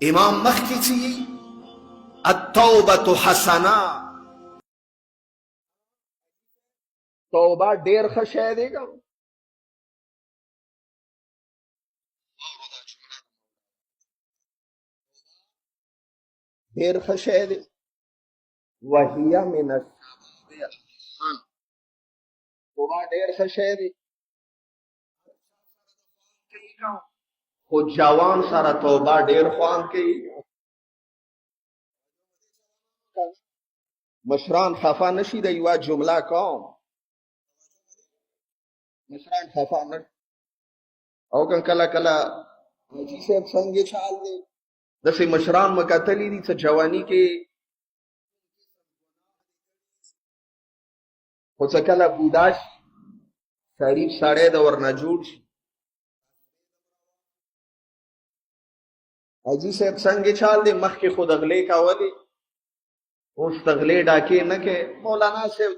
امام مخکی چی التوبه حسنه توبه ډیر ښه شی دی ډیر ښه شی دی وهي من الشباب احسن توبه ډیر ښه شی دی خو جوان سره توبه ډیر خوان کوي مشران خفا نشي د یوه جمله کوم مشران خفا نشي او که کله کله حاجي صاحب څنګه چال دی داسې مشران مې کتلي دي څه جواني کې خو څه کله بوډا شي شریف سړی د ورنه جوړ شي حاجي صاحب څنګه چال دی مخکې خو د غلې کولې اوس د غلې ډاکې نه کې مولانا صاحب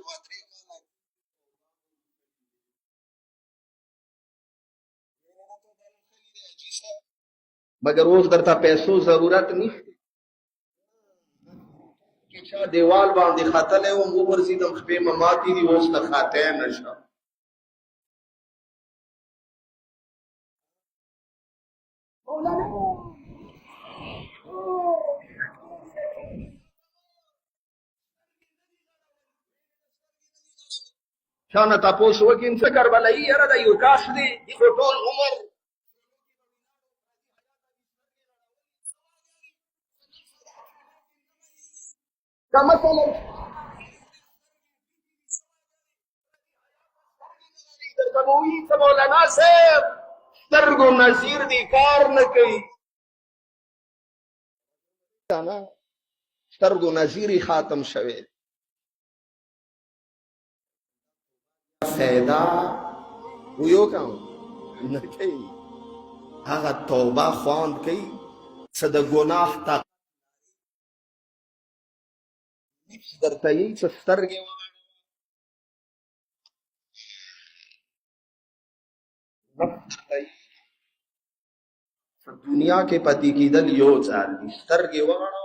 مگر اوس درته پیسو ضرورت نشته چې چا دیوال باندې ختلی وم وغورځېدم خپې مې ماتې دي اوس ته خاتی نشه چا نه تپوس وکړي څه کربلایي یاره دا یو کاش دی خو ټول عمر که مثلا درته به وایي څه مولانا صاحب سترګو نظیر دی کار نه کوي سترګو نظیر یې ختم شوی فایده ویو کوم نه کوي هغه توبه خواند کوي څه د ګناه درته یې څه سترګې دنیا کې پاتې کېدل یو ځل دي سترګې وغړوه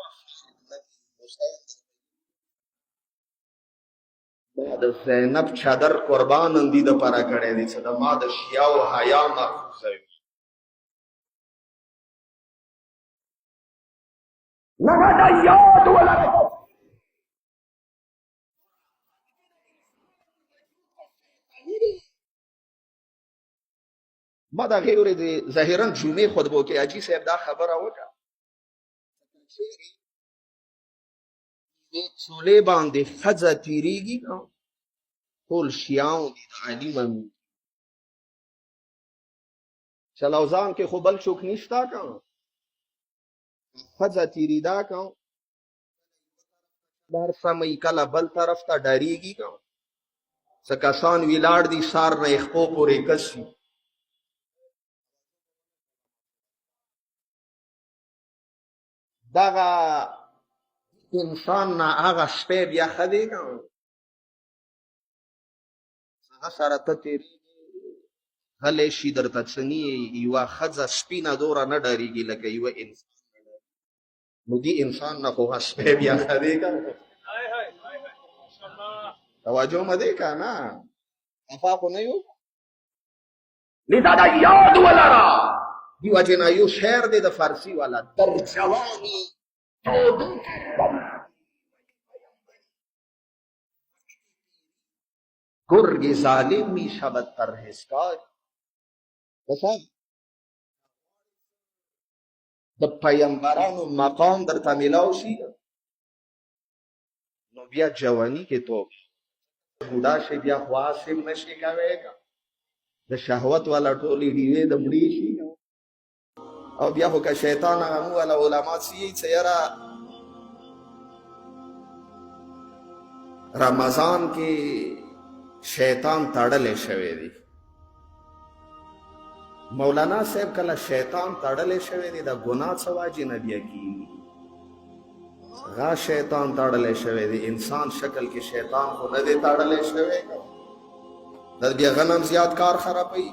ما د زینب چادر قربان اندي د پاره کړی دی چې د ما د شیاو حیا محفوظه وي لکه د یاد ولرئ ما د هغې ورځې ظاهرا جمعې خطبو کې حاجي صاحب دا خبره وکړه چولې باندې ښځه تېرېږي ټول شیعان دي د علي مني چلوزان کې خو بل څوک نشته که ښځه تېرېدا که لار سموي کله بل طرف ته ډارېږي که څه کسان ولاړ دي سار نه یې خپو پورې کسي دغه انسان نه هغه شپی بیا ښه دی که هغه سره ته تېرېږي غلی شي درته څه نه یوه ښځه سپینه دوره نه ډارېږي لکه یوه انسان نو دې انسان نه خو هغه شپی بیا ښه دی که توجه مه دی که نه خفا خو نه یو لذا دا یاد ولره دی وجه نه یو شعر دی د فارسي والا در جوانی گرگ ظالم می شود پرهیزکار د پیغمبرانو مقام درته میلاو شي نو بیا جوانی کې توب بوډا شي بیا خو حاصل نشي کوی د شهوت والا ټولې ډیوې د مړې شي او بیا خو که شیطان هغه والا علما څه چې یاره رمضان کې شیطان تړلی شوی دی مولانا صاحب کله شیطان تړلی شوی دی د ګناه څه واجې نه بیا کېږي هغه شیطان تړلی شوی دی انسان شکل کې شیطان خو نه دی تړلی شوی د بیا غنم زیات کار خرابوي